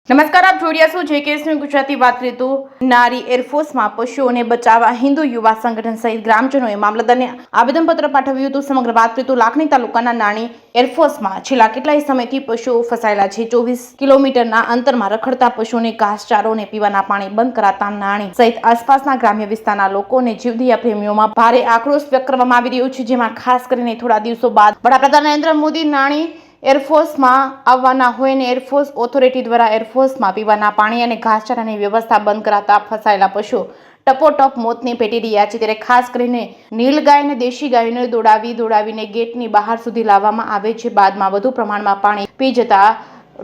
નમસ્કાર, આપ જોઈ રહ્યા છો જેકેએસની ગુજરાતી વાત કરીએ તો નારી એરફોર્સમાં પશુઓને બચાવવા હિન્દુ યુવા સંગઠન સહિત ગ્રામજનોએ મામલતદારને આવેદનપત્ર પાઠવ્યું હતું. સમગ્ર વાત કરીએ તો લાખણી તાલુકાના નાની એરફોર્સમાં છેલ્લા કેટલાય સમયથી પશુઓ ફસાયેલા છે. 24 કિલોમીટરના અંતરમાં રખડતા પશુઓને ઘાસચારો અને પીવાના પાણી બંધ કરાતા નાણી સહિત આસપાસના ગ્રામ્ય વિસ્તારના લોકોને જીવદયા પ્રેમીઓમાં ભારે આક્રોશ વ્યક્ત કરવામાં આવી રહ્યો છે. જેમાં ખાસ કરીને થોડા દિવસો બાદ વડાપ્રધાન નરેન્દ્ર મોદી નાણી એરફોર્સમાં આવવાના હોય અને એરફોર્સ ઓથોરિટી દ્વારા એરફોર્સમાં પીવાના પાણી અને ઘાસચારાની વ્યવસ્થા બંધ કરાતા ફસાયેલા પશુઓ ટપોટપ મોતને પેટી રહ્યા છે. ત્યારે ખાસ કરીને નીલગાય અને દેશી ગાયોને દોડાવીને ગેટની બહાર સુધી લાવવામાં આવે છે. બાદમાં વધુ પ્રમાણમાં પાણી પી જતા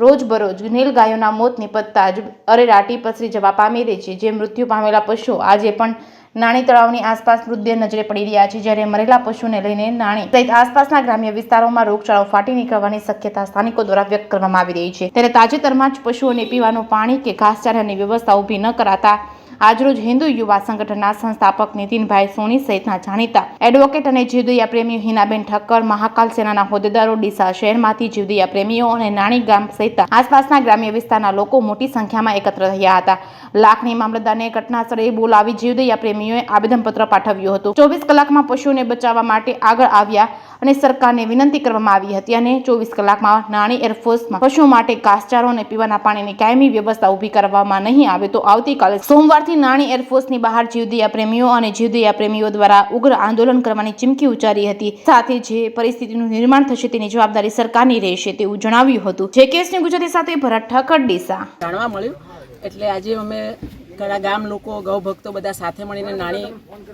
રોજબરોજ નીલગાયોના મોત નિપજતા જ અરેરાટી પસરી જવા પામી રહી છે. જે મૃત્યુ પામેલા પશુઓ આજે પણ નાણી તળાવની આસપાસ મૃતદેહ નજરે પડી રહ્યા છે. જ્યારે મરેલા પશુને લઈને નાણી સહિત આસપાસના ગ્રામ્ય વિસ્તારોમાં રોગચાળો ફાટી નીકળવાની શક્યતા સ્થાનિકો દ્વારા વ્યક્ત કરવામાં આવી રહી છે. ત્યારે તાજેતરમાં જ પશુઓને પીવાનું પાણી કે ઘાસચારાની વ્યવસ્થા ઊભી ન કરાતા આજરોજ હિન્દુ યુવા સંગઠનના સંસ્થાપક નીતિનભાઈ સોની સહિતના જાણીતા એડવોકેટ અને જીવદયા પ્રેમીઓ હિનાબેન ઠક્કર, મહાકાલ સેનાના હોદ્દેદારો, ડીસા શહેરમાંથી જીવદયા પ્રેમીઓ અને નાણી ગામ સહિત આસપાસના ગ્રામ્ય વિસ્તારના લોકો મોટી સંખ્યામાં એકત્ર થયા હતા. લાખણી મામલતદારને ઘટનાસ્થળે બોલાવી જીવદયા પ્રેમીઓએ આવેદનપત્ર પાઠવ્યું હતું. 24 કલાકમાં પશુઓને બચાવવા માટે આગળ આવ્યા અને સરકારને વિનંતી કરવામાં આવી હતી અને 24 કલાકમાં નાણી એરફોર્સમાં પશુઓ માટે ઘાસચારો અને પીવાના પાણીની કાયમી વ્યવસ્થા ઊભી કરવામાં નહીં આવે તો આવતીકાલે સોમવારથી નાણી એરફોર્સની બહાર જીવદયા પ્રેમીઓ અને જીવદયા પ્રેમીઓ દ્વારા ઉગ્ર આંદોલન કરવાની ચીમકી ઉચ્ચારી હતી. સાથે જે પરિસ્થિતિનું નિર્માણ થશે તેની જવાબદારી સરકારની રહેશે તેવું જણાવ્યું હતું. જેકેએસની ગુજરાતી સાથે ભરત ઠક્કર, ડીસા. જાણવા મળ્યું એટલે આજે અમે ઘણા ગામ લોકો, ગૌ ભક્તો બધા સાથે મળીને નાણી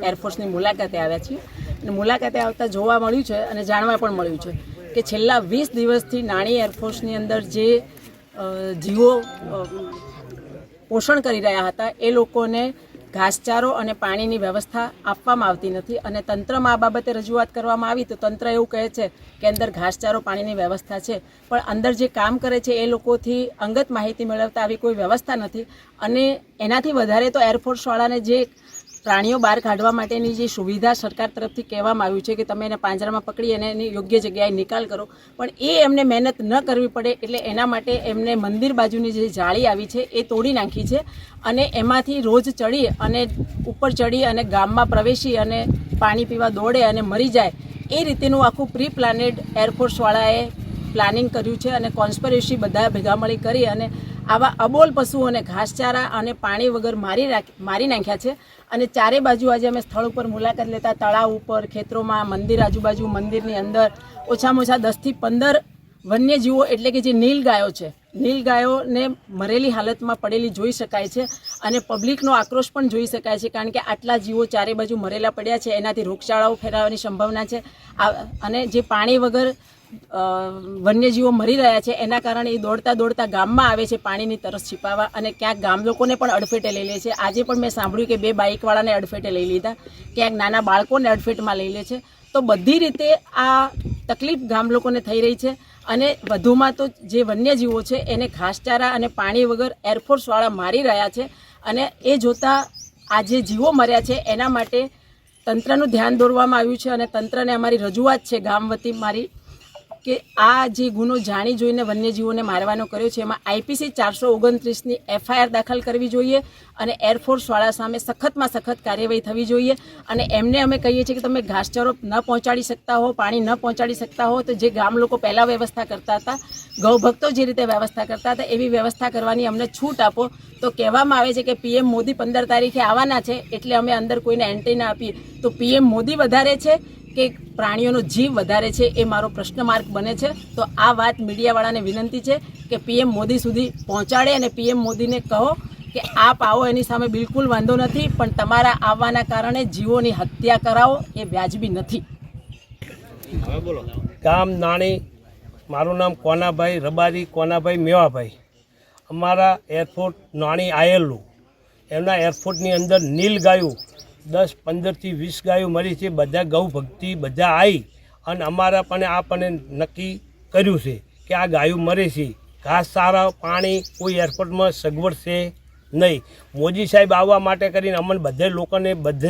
એરફોર્સની મુલાકાતે આવ્યા છીએ. અને મુલાકાતે આવતા જોવા મળ્યું છે અને જાણવા પણ મળ્યું છે કે છેલ્લા 20 દિવસથી નાણી એરફોર્સની અંદર જે જીવો પોષણ કરી રહ્યા હતા એ લોકોને ઘાસચારો અને પાણીની વ્યવસ્થા આપવામાં આવતી નથી. અને તંત્રમાં આ બાબતે રજૂઆત કરવામાં આવી તો તંત્ર એવું કહે છે કે અંદર ઘાસચારો પાણીની વ્યવસ્થા છે, પણ અંદર જે કામ કરે છે એ લોકોથી અંગત માહિતી મેળવતા આવી કોઈ વ્યવસ્થા નથી. અને એનાથી વધારે તો એરફોર્સવાળાને જે પ્રાણીઓ બહાર કાઢવા માટેની જે સુવિધા સરકાર તરફથી કહેવામાં આવ્યું છે કે તમે એને પાંજરામાં પકડી અને એની યોગ્ય જગ્યાએ નિકાલ કરો, પણ એ એમને મહેનત ન કરવી પડે એટલે એના માટે એમને મંદિર બાજુની જે જાળી આવી છે એ તોડી નાખી છે. અને એમાંથી રોજ ચડી અને ઉપર ચડી અને ગામમાં પ્રવેશી અને પાણી પીવા દોડે અને મરી જાય એ રીતેનું આખું પ્રી પ્લાનેડ એરફોર્સવાળાએ પ્લાનિંગ કર્યું છે. અને કોન્સ્પિરસી બધા ભેગા મળી કરી અને આવા અબોલ પશુઓને ઘાસચારા અને પાણી વગર મારી નાખ્યા છે. અને ચારે બાજુ આજે અમે સ્થળ ઉપર મુલાકાત લેતા તળાવ ઉપર, ખેતરોમાં, મંદિર આજુબાજુ, મંદિરની અંદર ઓછામાં ઓછા 10 થી 15 વન્યજીવો એટલે કે જે નીલગાયો છે, નીલગાયોને મરેલી હાલતમાં પડેલી જોઈ શકાય છે. અને પબ્લિકનો આક્રોશ પણ જોઈ શકાય છે, કારણ કે આટલા જીવો ચારે બાજુ મરેલા પડ્યા છે, એનાથી રોગચાળાઓ ફેલાવાની સંભાવના છે. અને જે પાણી વગર વન્યજીવો મરી રહ્યા છે એના કારણે એ દોડતા દોડતા ગામમાં આવે છે પાણીની તરસ छिपावा અને ક્યાંક ગામ લોકોને પણ અડફેટે લઈ લે છે. આજે પણ મેં સાંભળ્યું કે 2 બાઇકવાળાને અડફેટે લઈ લીધા, ક્યાંક નાના બાળકોને અડફેટમાં લઈ લે છે. તો બધી રીતે આ તકલીફ ગામ લોકોને થઈ રહી છે. અને વધુમાં તો જે વન્યજીવો છે એને ઘાસચારા અને પાણી વગર એરફોર્સવાળા મારી રહ્યા છે. અને એ જોતાં આ જે જીવો મર્યા છે એના માટે તંત્રનું ધ્યાન દોરવામાં આવ્યું છે. અને તંત્રને અમારી રજૂઆત છે ગામ વતી મારી કે આ જે ગુનો જાણી જોઈને વન્યજીવોને મારવાનો કર્યો છે એમાં IPC 429ની FIR દાખલ કરવી જોઈએ અને એરફોર્સવાળા સામે સખતમાં સખત કાર્યવાહી થવી જોઈએ. અને એમને અમે કહીએ છીએ કે તમે ઘાસચારો ન પહોંચાડી શકતા હો, પાણી ન પહોંચાડી શકતા હો તો જે ગામ લોકો પહેલાં વ્યવસ્થા કરતા હતા, ગૌ ભક્તો જે રીતે વ્યવસ્થા કરતા હતા એવી વ્યવસ્થા કરવાની અમને છૂટ આપો. તો કહેવામાં આવે છે કે PM મોદી 15 તારીખે આવવાના છે એટલે અમે અંદર કોઈને એન્ટ્રી ના આપીએ. તો PM મોદી વધારે છે કે પ્રાણીઓનો જીવ વધારે છે એ મારો પ્રશ્ન માર્ક બને છે. તો આ વાત મીડિયાવાળાને વિનંતી છે કે PM મોદી સુધી પહોંચાડે અને PM મોદીને કહો કે આપ આવો, એની સામે બિલકુલ વાંધો નથી, પણ તમારા આવવાના કારણે જીવોની હત્યા કરાવો એ વ્યાજબી નથી. ગામ નાણી, મારું નામ કોનાભાઈ રબારી, કોનાભાઈ મેવાભાઈ. અમારા એરફોર્સ નાણી આવેલું, એમના એરફોર્સની અંદર નીલ ગાયું 10, 15 થી 20 ગાયો મરી છે. બધા ગૌ ભક્તિ બધા આવી અને અમારા પણ આપણને નક્કી કર્યું છે કે આ ગાયો મરે છે. ઘાસ સારા, પાણી કોઈ એરપોર્ટમાં સગવડ છે નહીં. મોદી સાહેબ આવવા માટે કરીને અમને બધે લોકોને બધે